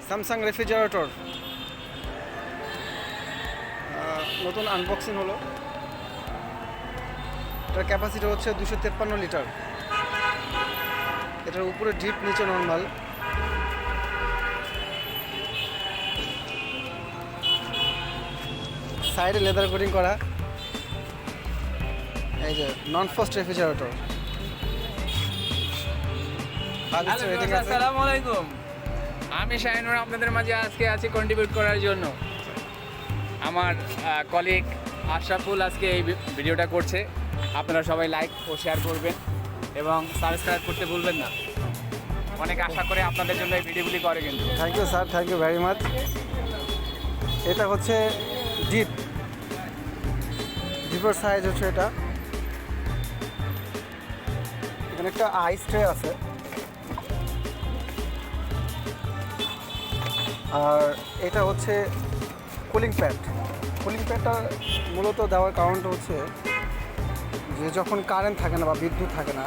Samsung refrigerator নতুন unboxing হলো। এটার ক্যাপাসিটি হচ্ছে 253 লিটার। এটার উপরে ডিপ, নিচে নর্মাল। সাইডে লেদার কোটিং করা। এই যে নন ফ্রস্ট রেফ্রিজারেটর। আসসালামু আলাইকুম, আমি শাহিনুর আপনাদের মাঝে আজকে আছি কন্ট্রিবিউট করার জন্য। আমার কলিগ আশরাফুল আজকে এই ভিডিওটা করছে। আপনারা সবাই লাইক ও শেয়ার করবেন এবং সাবস্ক্রাইব করতে ভুলবেন না। অনেক আশা করে আপনাদের জন্য এই ভিডিওগুলি করে কিন্তু। Thank you sir, thank you very much. এটা হচ্ছে ডিপের সাইজ হচ্ছে এটা। এখানে একটা আইস ট্রে আছে, আর এটা হচ্ছে কুলিং প্যাড। কুলিং প্যাডটা মূলত দেওয়ার কারণটা হচ্ছে যে যখন কারেন্ট থাকে না বা বিদ্যুৎ থাকে না,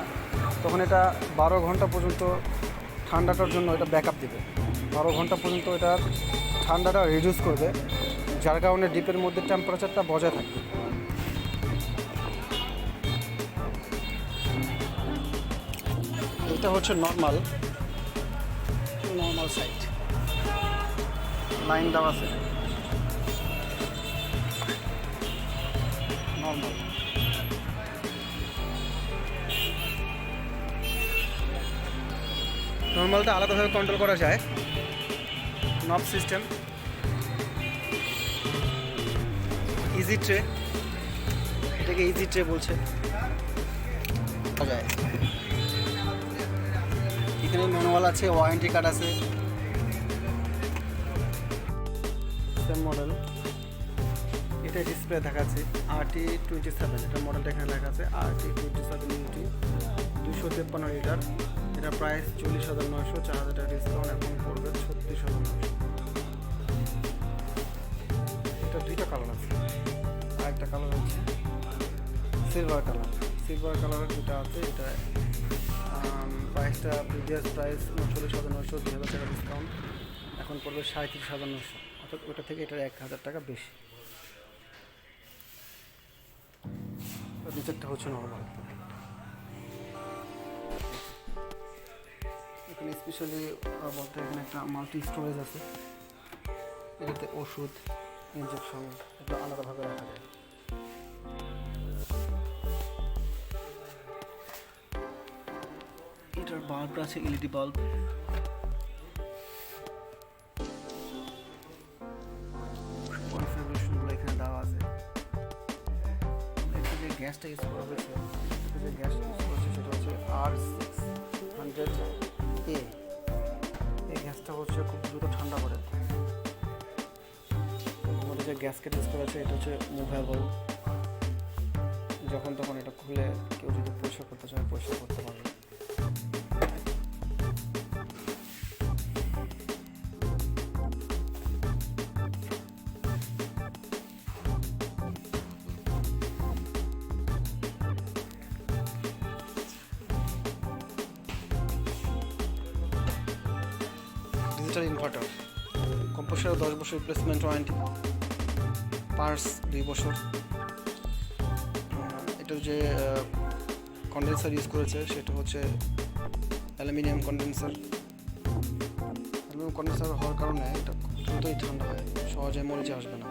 তখন এটা 12 ঘন্টা পর্যন্ত ঠান্ডাটার জন্য এটা ব্যাকআপ দেবে। 12 ঘন্টা পর্যন্ত এটা ঠান্ডাটা রিডিউস করবে, যার কারণে ডিপের মধ্যে টেম্পারেচারটা বজায় থাকবে। এটা হচ্ছে নর্মাল সাইজ, লাইন দেওয়া আছে নর্মাল। নর্মালটা আলাদাভাবে কন্ট্রোল করা যায়, নব সিস্টেম। ইজি ট্রে, এটাকে ইজি ট্রে বলছে। যায় এখানে ম্যানুয়াল আছে, ওয়ারেন্টি কার্ড আছে। সেম মডেল, এটা ডিসপ্লে দেখাচ্ছে RT27। এটা মডেলটা এখানে লেখা আছে RT27HAR9DUT, 253 লিটার। এটা প্রাইস 40,900, 4,000 টাকা ডিসকাউন্ট এখন পড়বে 36,900। এটা দুইটা কালার আছে, আর একটা কালার হচ্ছে সিলভার কালারের দুটো আছে। এটা প্রাইসটা প্রিভিয়াস প্রাইস 39,900, 2,000 টাকা ডিসকাউন্ট এখন পড়বে 37,900, অর্থাৎ ওটা থেকে এটার 1,000 টাকা বেশি। নিচেরটা হচ্ছে নর্মাল। এখানে স্পেশালি বলতে এখানে একটা মাল্টি স্টোরেজ আছে। এটাতে ওষুধ, ইনজেকশন এগুলো আলাদাভাবে রাখা যায়। এটার বাল্বটা আছে LED বাল্ব। কনফিগারেশনগুলো এখানে দেওয়া আছে। এখানে যে গ্যাসটা ইউজ করা হয়েছে, সেটা হচ্ছে R600A। এই গ্যাসটা হচ্ছে খুব দ্রুত ঠান্ডা করে। আমাদের যে গ্যাসকেট ইউজ করা আছে এটা হচ্ছে মুভেবল, যখন তখন এটা খুলে কেউ যদি পরিষ্কার করতে চায় পরিষ্কার করতে পারবে। ডিজিটাল ইনভার্টার, কম্প্রেসর 10 বছর রিপ্লেসমেন্ট ওয়ারেন্টি, পার্টস 2 বছর। এটার যে কন্ডেন্সার ইউজ করেছে সেটা হচ্ছে অ্যালুমিনিয়াম কন্ডেন্সার। অ্যালুমিনিয়াম কন্ডেন্সার হওয়ার কারণে এটা খুব দ্রুতই ঠান্ডা হয়, সহজে মরিচে আসবে না।